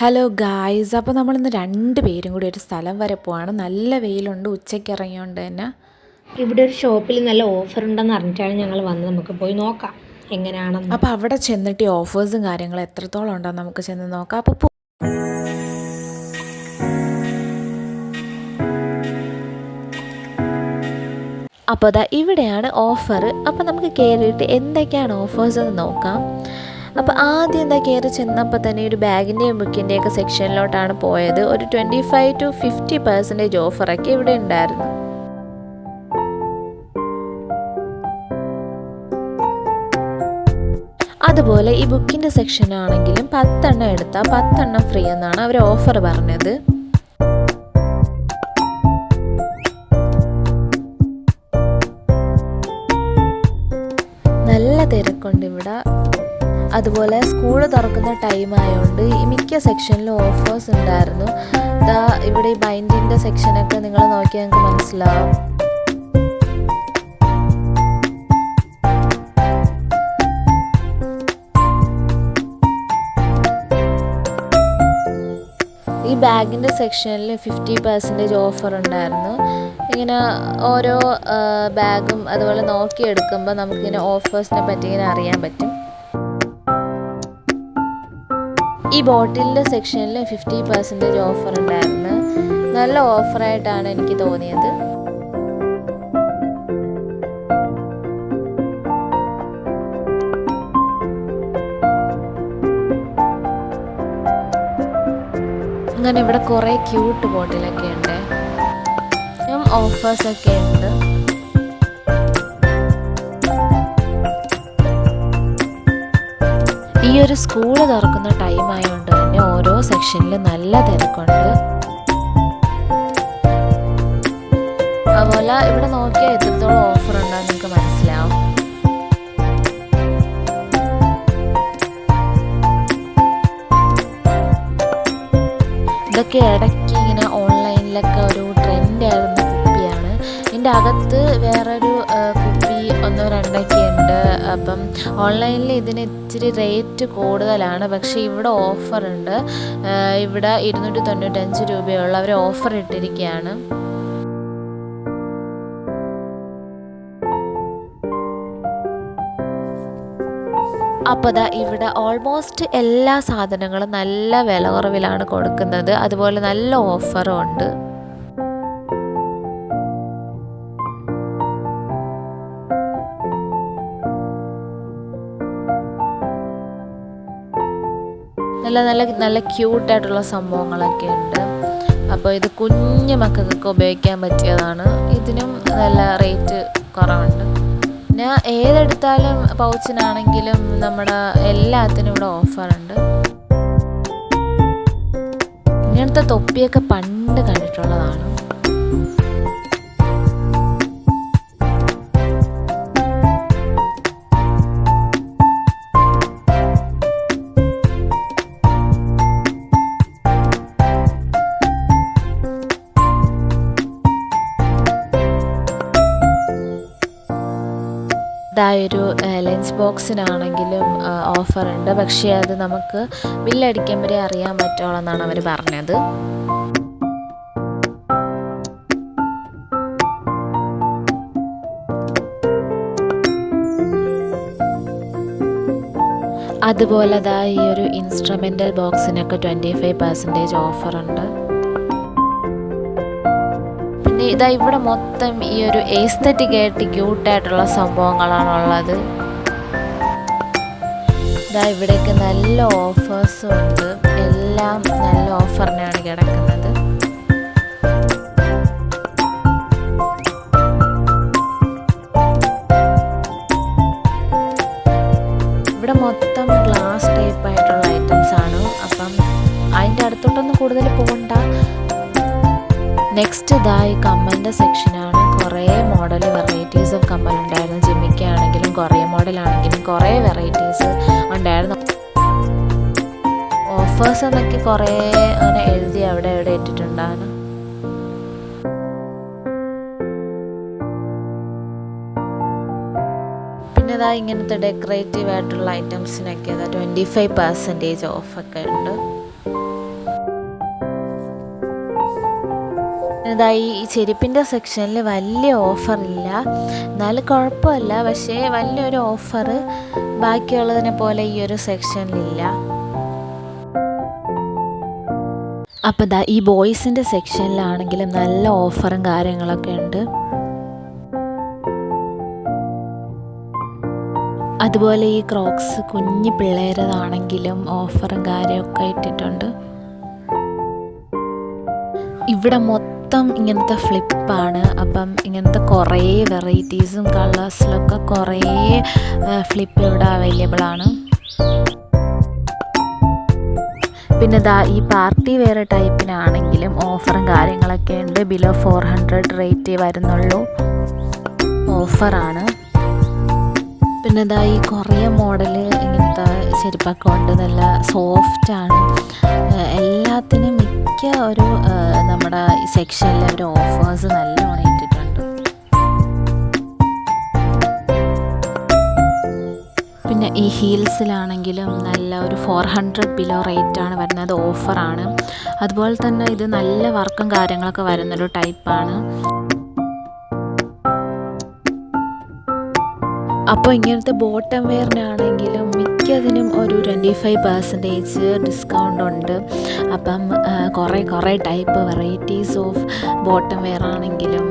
Hello guys, അപ്പോൾ നമ്മളിന്ന് 2 പേരും കൂടി ഒരു സ്ഥലം വരെ പോവാണ്. നല്ല വെയിലുണ്ട്, ഉച്ചയ്ക്ക് ഇറങ്ങിയോണ്ട് തന്നെ. ഇവിടെ ഒരു ഷോപ്പിൽ നല്ല ഓഫർ ഉണ്ടെന്ന് അറിഞ്ഞിട്ടാണ് ഞങ്ങൾ വന്നത്. നമുക്ക് പോയി നോക്കാം എങ്ങനെയാണെന്ന്. അപ്പോൾ അവിടെ ചെന്നിട്ട് ഈ ഓഫേഴ്സും കാര്യങ്ങളും എത്രത്തോളം ഉണ്ടെന്ന് നമുക്ക് ചെന്ന് നോക്കാം. അപ്പോൾ അതാ ഇവിടെയാണ് ഓഫർ. അപ്പോൾ നമുക്ക് കയറിയിട്ട് എന്തൊക്കെയാണ് ഓഫേഴ്സ് എന്ന് നോക്കാം. അപ്പോൾ ആദ്യം എന്താ കയറി ചെന്നപ്പോൾ തന്നെ ഒരു ബാഗിൻ്റെയും ബുക്കിൻ്റെയൊക്കെ സെക്ഷനിലോട്ടാണ് പോയത്. ഒരു 25 to 50% ഓഫറൊക്കെ ഇവിടെ ഉണ്ടായിരുന്നു. അതുപോലെ ഈ ബുക്കിൻ്റെ സെക്ഷനാണെങ്കിലും 10 എണ്ണം എടുത്താൽ 10 എണ്ണം ഫ്രീ എന്നാണ് അവർ ഓഫർ പറഞ്ഞത്. നല്ല തിരക്കുണ്ട് ഇവിടെ. അതുപോലെ സ്കൂൾ തുറക്കുന്ന ടൈം ആയതുകൊണ്ട് ഈ മിക്ക സെക്ഷനിലും ഓഫേഴ്സ് ഉണ്ടായിരുന്നു. ഇവിടെ ഈ ബൈൻഡിൻ്റെ സെക്ഷനൊക്കെ നിങ്ങൾ നോക്കിയാൽ നിങ്ങൾക്ക് മനസ്സിലാവും. ഈ ബാഗിൻ്റെ സെക്ഷനിൽ 50% ഓഫർ ഉണ്ടായിരുന്നു. ഇങ്ങനെ ഓരോ ബാഗും അതുപോലെ നോക്കിയെടുക്കുമ്പോൾ നമുക്കിങ്ങനെ ഓഫേഴ്സിനെ പറ്റി ഇങ്ങനെ അറിയാൻ പറ്റും. ഈ ബോട്ടിലിൻ്റെ സെക്ഷനിൽ 50% ഓഫർ ഉണ്ടായിരുന്നു. നല്ല ഓഫറായിട്ടാണ് എനിക്ക് തോന്നിയത്. അങ്ങനെ ഇവിടെ കുറേ ക്യൂട്ട് ബോട്ടിലൊക്കെ ഉണ്ട്, ഓഫേഴ്സൊക്കെ ഉണ്ട്. ഈ ഒരു സ്കൂൾ തുറക്കുന്ന ടൈം ആയതുകൊണ്ട് തന്നെ ഓരോ സെക്ഷനിലും നല്ല തിരക്കുണ്ട്. അതുപോലെ ഇവിടെ നോക്കിയാൽ എത്രത്തോളം ഓഫർ ഉണ്ടെന്ന് നിങ്ങൾക്ക് മനസ്സിലാവും. ഇതൊക്കെ ഇടയ്ക്ക് ഇങ്ങനെ ഓൺലൈനിലൊക്കെ ഒരു ട്രെൻഡായിരുന്ന കുപ്പിയാണ്. ഇതിൻ്റെ അകത്ത് വേറൊരു കുപ്പി 1-2 ഉണ്ട്. അപ്പം ഓൺലൈനിൽ ഇതിന് ഇച്ചിരി റേറ്റ് കൂടുതലാണ്, പക്ഷേ ഇവിടെ ഓഫറുണ്ട്. ഇവിടെ 295 രൂപയുള്ള അവർ ഓഫർ ഇട്ടിരിക്കുകയാണ്. അപ്പോൾ ദാ ഇവിടെ ഓൾമോസ്റ്റ് എല്ലാ സാധനങ്ങളും നല്ല വില കുറവിലാണ് കൊടുക്കുന്നത്. അതുപോലെ നല്ല ഓഫറും ഉണ്ട്. നല്ല നല്ല നല്ല ക്യൂട്ടായിട്ടുള്ള സംഭവങ്ങളൊക്കെ ഉണ്ട്. അപ്പോൾ ഇത് കുഞ്ഞു മക്കൾക്കൊക്കെ ഉപയോഗിക്കാൻ പറ്റിയതാണ്. ഇതിനും നല്ല റേറ്റ് കുറവുണ്ട്. പിന്നെ ഏതെടുത്താലും പൗച്ചിനാണെങ്കിലും നമ്മുടെ എല്ലാത്തിനും ഇവിടെ ഓഫറുണ്ട്. ഇങ്ങനത്തെ തൊപ്പിയൊക്കെ പണ്ട് കണ്ടിട്ടുള്ളതാണ്. ഇതായൊരു ലഞ്ച് ബോക്സിനാണെങ്കിലും ഓഫറുണ്ട്, പക്ഷേ അത് നമുക്ക് ബില്ലടിക്കുമ്പോഴേ അറിയാൻ പറ്റുള്ളൂ എന്നാണ് അവർ പറഞ്ഞത്. അതുപോലെ ഈ ഒരു ഇൻസ്ട്രുമെൻ്റൽ ബോക്സിനൊക്കെ 25% ഓഫറുണ്ട്. ഇതാ ഇവിടെ മൊത്തം ഈ ഒരു എസ്തെറ്റിക് ആയിട്ട് ക്യൂട്ടായിട്ടുള്ള സംഭവങ്ങളാണുള്ളത്. ഇതാ ഇവിടേക്ക് നല്ല ഓഫേഴ്സും ഉണ്ട്. എല്ലാം നല്ല ഓഫറിനാണ് കിടക്കുന്നത്. ഇവിടെ മൊത്തം ഗ്ലാസ് ടൈപ്പ് ആയിട്ടുള്ള ഐറ്റംസ് ആണ്. അപ്പം അതിൻ്റെ അടുത്തോട്ടൊന്നും കൂടുതൽ പോകണ്ട. നെക്സ്റ്റ് ഈ കമ്മലിൻ്റെ സെക്ഷനാണ്. കുറേ മോഡൽ വെറൈറ്റീസ് ഓഫ് കമ്മലുണ്ടായിരുന്നു. ജിമ്മിക്കാണെങ്കിലും കുറേ മോഡലാണെങ്കിലും കുറേ വെറൈറ്റീസ് ഉണ്ടായിരുന്നു. ഓഫേഴ്സ് എന്നൊക്കെ കുറേ അങ്ങനെ എഴുതി അവിടെ ഇട്ടിട്ടുണ്ടായിരുന്നു. പിന്നെ ഇങ്ങനത്തെ ഡെക്കറേറ്റീവ് ആയിട്ടുള്ള ഐറ്റംസിനൊക്കെ 25% ഓഫൊക്കെ ഉണ്ട്. ഇതായി ഈ ചെരുപ്പിൻ്റെ സെക്ഷനിൽ വലിയ ഓഫറില്ല, എന്നാലും കുഴപ്പമില്ല. പക്ഷേ വലിയൊരു ഓഫർ ബാക്കിയുള്ളതിനെ പോലെ ഈ ഒരു സെക്ഷനിലില്ല. അപ്പോൾ ദാ ഈ ബോയ്സിൻ്റെ സെക്ഷനിലാണെങ്കിലും നല്ല ഓഫറും കാര്യങ്ങളൊക്കെ ഉണ്ട്. അതുപോലെ ഈ ക്രോക്സ് കുഞ്ഞു പിള്ളേരതാണെങ്കിലും ഓഫറും കാര്യമൊക്കെ ഇട്ടിട്ടുണ്ട്. ഇവിടെ മൊത്തം ഇങ്ങനത്തെ ഫ്ലിപ്പാണ്. അപ്പം ഇങ്ങനത്തെ കുറേ വെറൈറ്റീസും കളേഴ്സിലൊക്കെ കുറേ ഫ്ലിപ്പ് ഇവിടെ അവൈലബിൾ ആണ്. പിന്നെ ദാ ഈ പാർട്ടി വെയർ ടൈപ്പിനാണെങ്കിലും ഓഫറും കാര്യങ്ങളൊക്കെ ഉണ്ട്. ബിലോ 400 റേറ്റ് വരുന്നുള്ളൂ, ഓഫറാണ്. പിന്നെ ദാ ഈ കുറേ മോഡൽ ഇങ്ങനത്തെ ചെരുപ്പൊക്കെ ഉണ്ട്, നല്ല സോഫ്റ്റാണ്. എല്ലാത്തിനും മിക്ക ഒരു നമ്മുടെ ഈ സെക്ഷനിൽ ഒരു ഓഫേഴ്സ് നല്ലോണം ഇട്ടിട്ടുണ്ട്. പിന്നെ ഈ ഹീൽസിലാണെങ്കിലും നല്ല ഒരു 400 ബിലോ റേറ്റാണ് വരുന്നത്, ഓഫറാണ്. അതുപോലെ തന്നെ ഇത് നല്ല വർക്കും കാര്യങ്ങളൊക്കെ വരുന്നൊരു ടൈപ്പാണ്. അപ്പോൾ ഇങ്ങനത്തെ ബോട്ടം വെയറിനാണെങ്കിലും മിക്കതിനും ഒരു 25% ഡിസ്കൗണ്ട് ഉണ്ട്. അപ്പം കുറേ type varieties of bottom wear ആണെങ്കിലും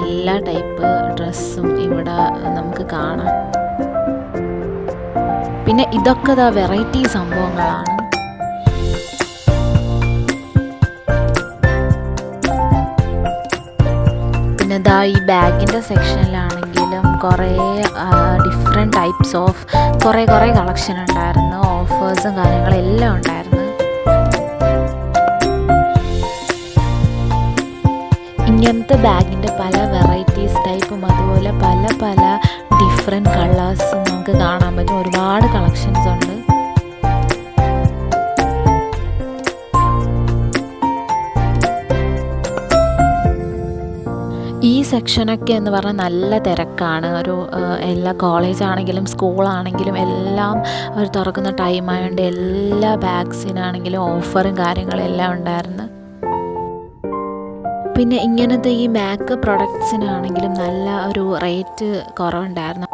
എല്ലാ ടൈപ്പ് ഡ്രസ്സും ഇവിടെ നമുക്ക് കാണാം. പിന്നെ ഇതൊക്കെ ദാ വെറൈറ്റി സംഭവങ്ങളാണ്. പിന്നെ ദാ ഈ ബാഗിൻ്റെ സെക്ഷനിലാണെങ്കിലും കുറേ ഡിഫറെൻറ്റ് ടൈപ്സ് ഓഫ് കുറേ കളക്ഷൻ ഉണ്ടായിരുന്നു, ഓഫേഴ്സും കാര്യങ്ങളെല്ലാം ഉണ്ടായിരുന്നു. ഇങ്ങനത്തെ ബാഗിൻ്റെ പല വെറൈറ്റീസ് ടൈപ്പും അതുപോലെ പല ഡിഫറെൻറ്റ് കളേഴ്സും നമുക്ക് കാണാൻ പറ്റും. ഒരുപാട് കളക്ഷൻസ് ഉണ്ട്. ഈ സെക്ഷനൊക്കെ എന്ന് പറഞ്ഞാൽ നല്ല തിരക്കാണ്. ഒരു എല്ലാ കോളേജാണെങ്കിലും സ്കൂളാണെങ്കിലും എല്ലാം അവർ തുറക്കുന്ന ടൈമായതുകൊണ്ട് എല്ലാ ബാഗ്സിനാണെങ്കിലും ഓഫറും കാര്യങ്ങളെല്ലാം ഉണ്ടായിരുന്നു. പിന്നെ ഇങ്ങനത്തെ ഈ മേക്കപ്പ് പ്രൊഡക്ട്സിനാണെങ്കിലും നല്ല ഒരു റേറ്റ് കുറവുണ്ടായിരുന്നു.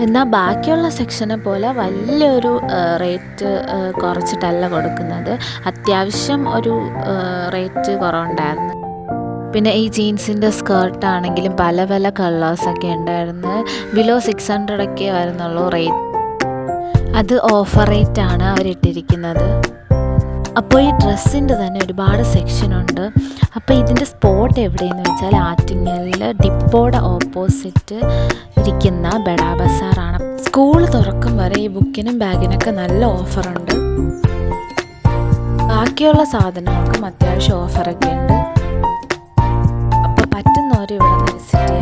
എന്നാൽ ബാക്കിയുള്ള സെക്ഷനെ പോലെ വലിയൊരു റേറ്റ് കുറച്ചിട്ടല്ല കൊടുക്കുന്നത്, അത്യാവശ്യം ഒരു റേറ്റ് കുറവുണ്ടായിരുന്നു. പിന്നെ ഈ ജീൻസിൻ്റെ സ്കേർട്ടാണെങ്കിലും പല കളേഴ്സൊക്കെ ഉണ്ടായിരുന്നു. ബിലോ 600 വരുന്നുള്ളൂ റേറ്റ്. അത് ഓഫർ റേറ്റാണ് അവരിട്ടിരിക്കുന്നത്. അപ്പോൾ ഈ ഡ്രസ്സിൻ്റെ തന്നെ ഒരുപാട് സെക്ഷനുണ്ട്. അപ്പോൾ ഇതിൻ്റെ സ്പോട്ട് എവിടെയെന്ന് വെച്ചാൽ ആറ്റിങ്ങലിൽ ഡിപ്പോയുടെ ഓപ്പോസിറ്റ് ഇരിക്കുന്ന ബഡാ ബസാറാണ്. സ്കൂൾ തുറക്കും വരെ ഈ ബുക്കിനും ബാഗിനൊക്കെ നല്ല ഓഫറുണ്ട്. ബാക്കിയുള്ള സാധനങ്ങൾക്കും അത്യാവശ്യം ഓഫറൊക്കെ ഉണ്ട്. അപ്പോൾ പറ്റുന്നവർ ഇവിടെ വിസിറ്റ് ചെയ്യാം.